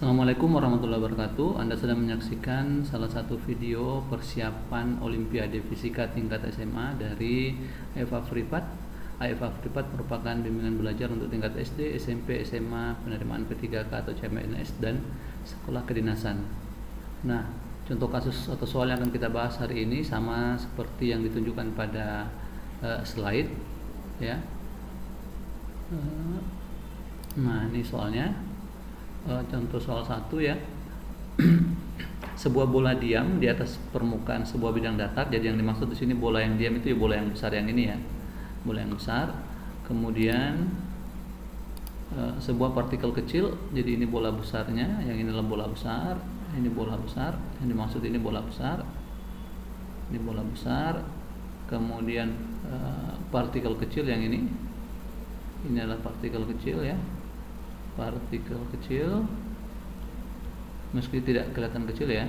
Assalamualaikum warahmatullahi wabarakatuh. Anda sedang menyaksikan salah satu video persiapan Olimpiade Fisika tingkat SMA dari AFA Fripat. AFA Fripat merupakan bimbingan belajar untuk tingkat SD, SMP, SMA, penerimaan P3K atau CPNS dan sekolah kedinasan. Nah, contoh kasus atau soal yang akan kita bahas hari ini sama seperti yang ditunjukkan pada slide, ya. Nah, ini soalnya. Contoh soal 1 ya. Sebuah bola diam di atas permukaan sebuah bidang datar. Jadi yang dimaksud di sini bola yang diam itu ya bola yang besar yang ini ya. Bola yang besar. Kemudian sebuah partikel kecil. Jadi ini bola besarnya, yang ini adalah bola besar, ini bola besar. Yang dimaksud ini bola besar. Ini bola besar. Kemudian partikel kecil yang ini. Ini adalah partikel kecil ya. Partikel kecil, meski tidak kelihatan kecil ya.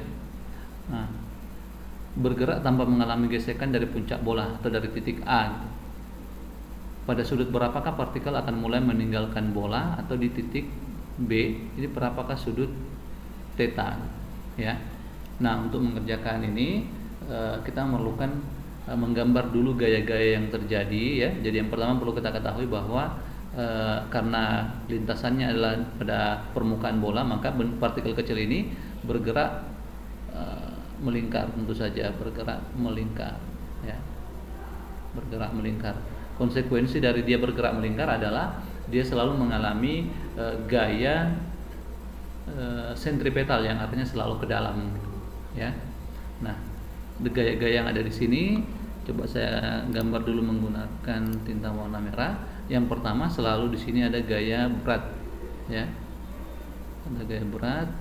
Nah, bergerak tanpa mengalami gesekan dari puncak bola atau dari titik A gitu. Pada sudut berapakah partikel akan mulai meninggalkan bola atau di titik B? Ini berapakah sudut theta ya. Nah, untuk mengerjakan ini kita memerlukan menggambar dulu gaya-gaya yang terjadi ya. Jadi yang pertama perlu kita ketahui bahwa karena lintasannya adalah pada permukaan bola, maka partikel kecil ini bergerak melingkar, tentu saja bergerak melingkar ya. Bergerak melingkar. Konsekuensi dari dia bergerak melingkar adalah dia selalu mengalami gaya sentripetal yang artinya selalu ke dalam ya. Nah, gaya-gaya yang ada di sini coba saya gambar dulu menggunakan tinta warna merah. Yang pertama selalu di sini ada gaya berat ya. Ada gaya berat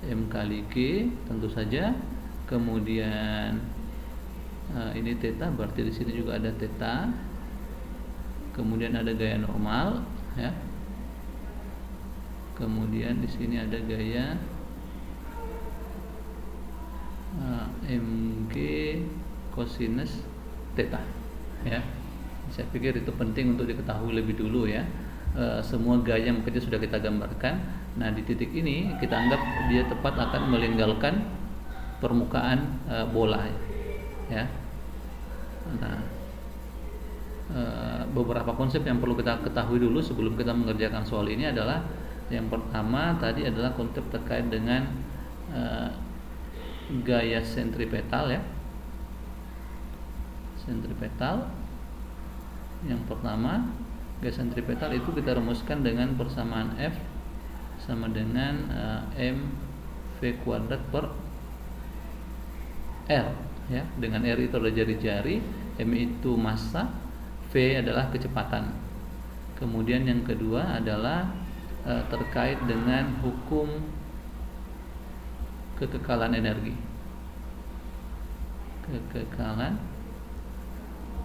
M kali G tentu saja. Kemudian ini theta, berarti di sini juga ada theta. Kemudian ada gaya normal ya. Kemudian di sini ada gaya MG cosinus theta ya. Saya pikir itu penting untuk diketahui lebih dulu ya. Semua gaya yang bekerja sudah kita gambarkan. Nah, di titik ini kita anggap dia tepat akan meninggalkan permukaan bola ya. Nah, beberapa konsep yang perlu kita ketahui dulu sebelum kita mengerjakan soal ini adalah yang pertama tadi adalah konsep terkait dengan gaya sentripetal ya. Sentripetal. Yang pertama, gaya sentripetal itu kita rumuskan dengan persamaan F sama dengan mv kuadrat per R ya. Dengan R itu adalah jari-jari, M itu massa, V adalah kecepatan. Kemudian yang kedua adalah terkait dengan hukum kekekalan energi. Kekekalan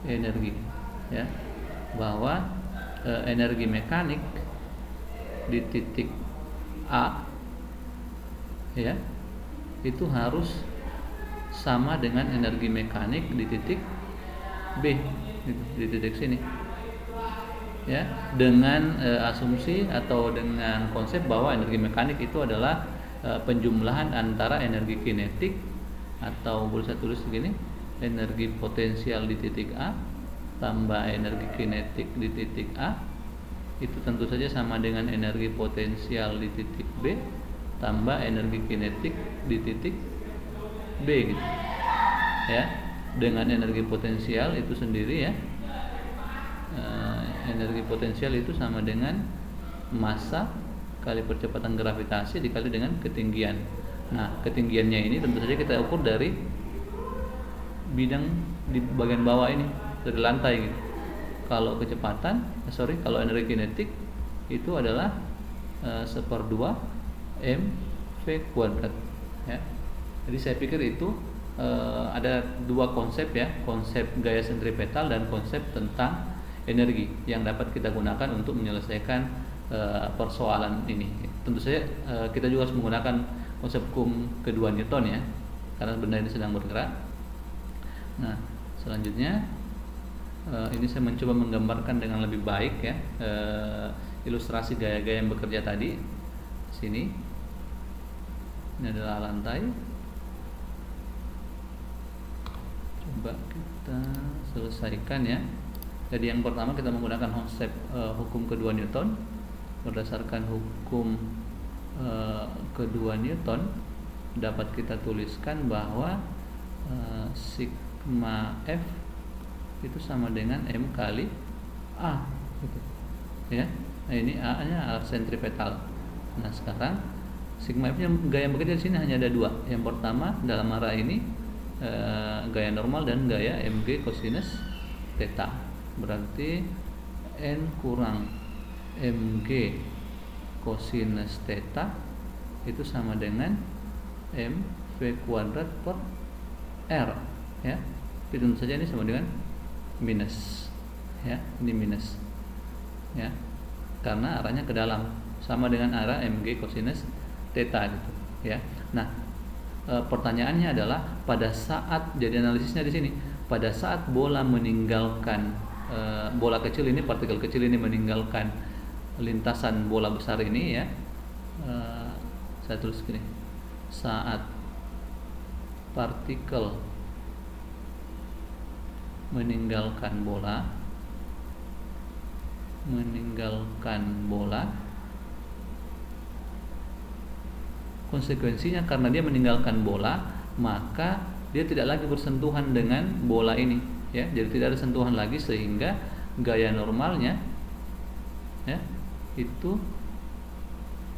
energi ya. Bahwa energi mekanik di titik A ya itu harus sama dengan energi mekanik di titik B di titik sini ya, dengan asumsi atau dengan konsep bahwa energi mekanik itu adalah penjumlahan antara energi kinetik atau boleh saya tulis begini, energi potensial di titik A tambah energi kinetik di titik A itu tentu saja sama dengan energi potensial di titik B tambah energi kinetik di titik B gitu ya. Dengan energi potensial itu sendiri ya, energi potensial itu sama dengan massa kali percepatan gravitasi dikali dengan ketinggian. Nah, ketinggiannya ini tentu saja kita ukur dari bidang di bagian bawah ini, dari lantai gitu. Kalau kecepatan, kalau energi kinetik itu adalah 1/2 mv kuadrat ya. Jadi saya pikir itu ada dua konsep ya, konsep gaya sentripetal dan konsep tentang energi yang dapat kita gunakan untuk menyelesaikan persoalan ini. Tentu saja kita juga harus menggunakan konsep hukum kedua Newton ya, karena benda ini sedang bergerak. Nah, selanjutnya ini saya mencoba menggambarkan dengan lebih baik ya ilustrasi gaya-gaya yang bekerja tadi. sini. Ini adalah lantai. Coba kita selesaikan ya. Jadi yang pertama kita menggunakan konsep hukum kedua Newton. Berdasarkan hukum kedua Newton dapat kita tuliskan bahwa sigma F itu sama dengan M kali A gitu. Ya. Nah, ini A-nya sentripetal. Nah, sekarang sigma F-nya gaya bekerja di sini hanya ada dua. Yang pertama dalam arah ini gaya normal dan gaya mg cosinus theta. Berarti N kurang mg cosinus theta itu sama dengan mv kuadrat per r ya. Tentu saja ini sama dengan minus ya, ini minus ya, karena arahnya ke dalam, sama dengan arah mg cosinus theta gitu ya. Nah, pertanyaannya adalah pada saat, jadi analisisnya di sini, pada saat bola meninggalkan bola kecil ini, partikel kecil ini meninggalkan lintasan bola besar ini ya, saya tulis gini, saat partikel meninggalkan bola konsekuensinya karena dia meninggalkan bola, maka dia tidak lagi bersentuhan dengan bola ini ya, jadi tidak ada sentuhan lagi, sehingga gaya normalnya ya itu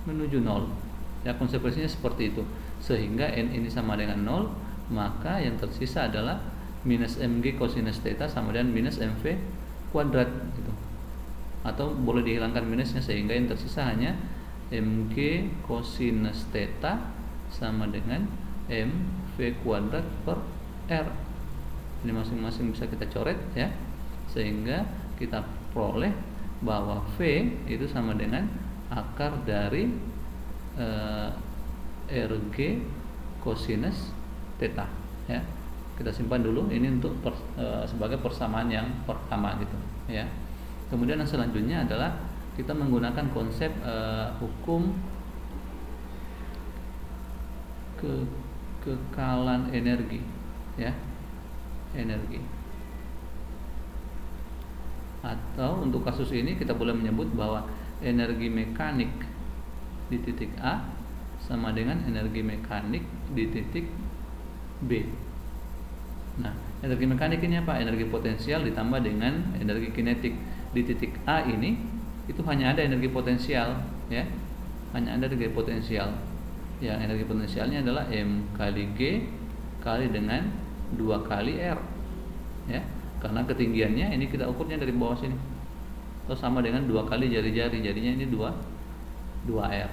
menuju 0 ya, konsekuensinya seperti itu, sehingga n ini sama dengan 0, maka yang tersisa adalah minus mg cosinus theta sama dengan minus mv kuadrat gitu, atau boleh dihilangkan minusnya, sehingga yang tersisa hanya mg cosinus theta sama dengan mv kuadrat per r. Ini masing-masing bisa kita coret ya, sehingga kita peroleh bahwa v itu sama dengan akar dari rg cosinus theta ya. Kita simpan dulu ini untuk sebagai persamaan yang pertama gitu ya. Kemudian yang selanjutnya adalah kita menggunakan konsep hukum kekekalan energi ya, energi, atau untuk kasus ini kita boleh menyebut bahwa energi mekanik di titik A sama dengan energi mekanik di titik B. Nah, energi mekanik ini apa? Energi potensial ditambah dengan energi kinetik. Di titik A ini itu hanya ada energi potensial ya, hanya ada energi potensial. Yang energi potensialnya adalah M kali G kali dengan 2 kali R ya, karena ketinggiannya ini kita ukurnya dari bawah sini, atau sama dengan 2 kali jari-jari, jadinya ini 2R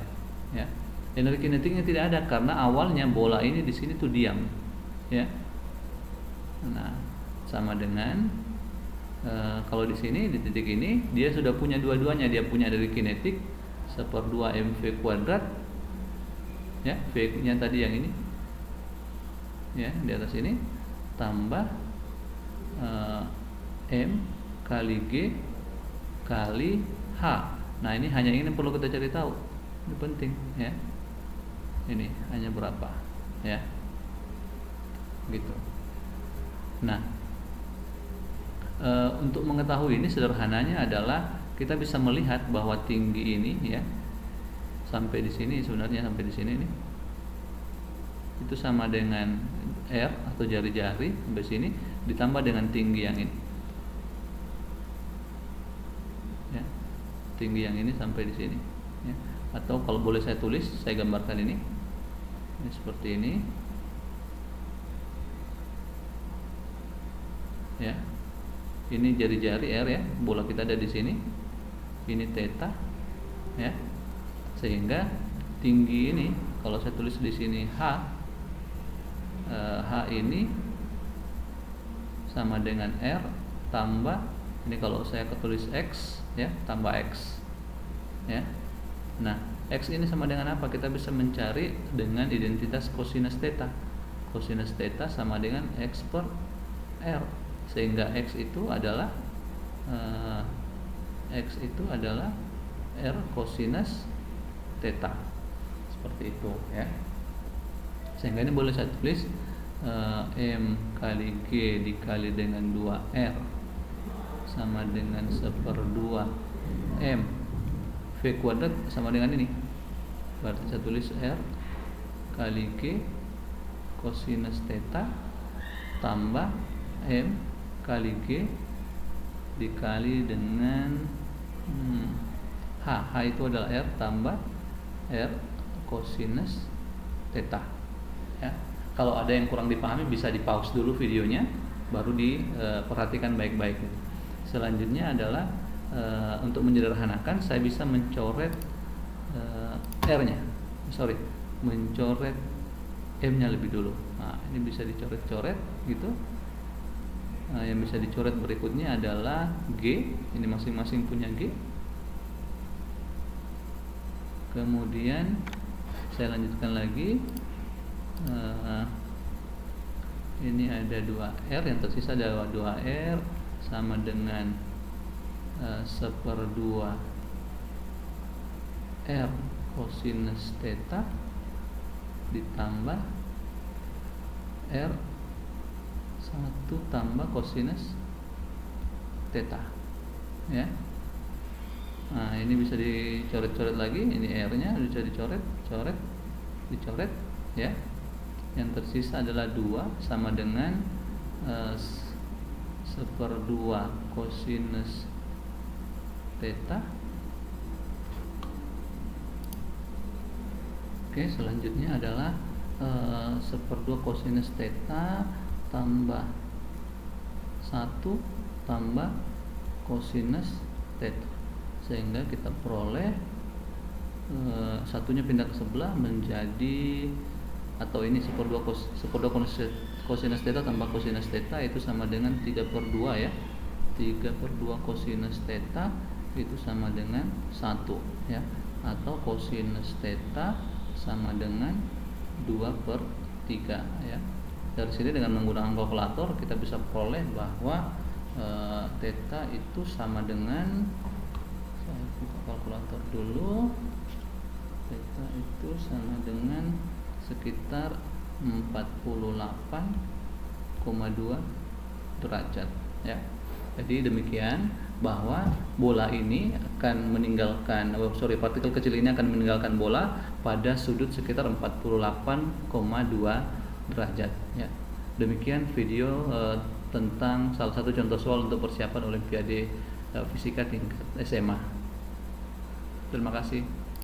ya. Energi kinetiknya tidak ada karena awalnya bola ini di sini tuh diam ya. Nah, sama dengan kalau di sini di titik ini dia sudah punya dua-duanya, dia punya energi kinetik 1/2 mv kuadrat ya, v nya tadi yang ini ya di atas ini, tambah m kali g kali h. Nah, ini hanya ini perlu kita cari tahu, ini penting ya, ini hanya berapa ya gitu. Nah, untuk mengetahui ini sederhananya adalah kita bisa melihat bahwa tinggi ini ya sampai di sini, sebenarnya sampai di sini nih itu sama dengan R atau jari-jari sampai sini ditambah dengan tinggi yang ini ya, tinggi yang ini sampai di sini ya. Atau kalau boleh saya tulis, saya gambarkan ini seperti ini ya. Ini jari-jari R ya, bola kita ada di sini, ini theta ya, sehingga tinggi ini kalau saya tulis di sini H ini sama dengan R tambah ini, kalau saya ketulis X ya, tambah X ya. Nah, X ini sama dengan apa? Kita bisa mencari dengan identitas cosinus theta. Cosinus theta sama dengan X per R, sehingga X itu adalah R cosinus theta seperti itu ya. Sehingga ini boleh saya tulis M kali G dikali dengan 2R sama dengan 1/2 M V kuadrat sama dengan ini. Berarti saya tulis R kali G kosinus theta tambah M kali G dikali dengan H itu adalah R tambah R kosinus theta ya. Kalau ada yang kurang dipahami bisa di pause dulu videonya, baru diperhatikan baik-baik. Selanjutnya adalah untuk menyederhanakan saya bisa mencoret R-nya, mencoret M-nya lebih dulu. Nah, ini bisa dicoret-coret gitu. Nah, yang bisa dicoret berikutnya adalah G, ini masing-masing punya G. Kemudian saya lanjutkan lagi. Ini ada 2R, yang tersisa ada 2R sama dengan 1/2 R kosinus theta ditambah R 1 tambah kosinus theta ya. Nah, ini bisa dicoret-coret lagi, ini R-nya bisa dicoret ya. Yang tersisa adalah 2 sama dengan 1/2 kosinus theta. Oke, selanjutnya adalah 1/2 kosinus theta tambah 1 tambah kosinus theta, sehingga kita peroleh satunya pindah ke sebelah menjadi, atau ini 1/2 kosinus theta tambah kosinus theta itu sama dengan 3/2 ya. 3/2 kosinus theta itu sama dengan 1 ya, atau kosinus theta sama dengan 2/3 ya. Dari sini dengan menggunakan kalkulator kita bisa peroleh bahwa theta itu sama dengan, saya buka kalkulator dulu, theta itu sama dengan sekitar 48,2 derajat ya. Jadi demikian, bahwa bola ini akan meninggalkan partikel kecil ini akan meninggalkan bola pada sudut sekitar 48,2 derajat ya. Demikian video tentang salah satu contoh soal untuk persiapan Olimpiade Fisika tingkat SMA. Terima kasih.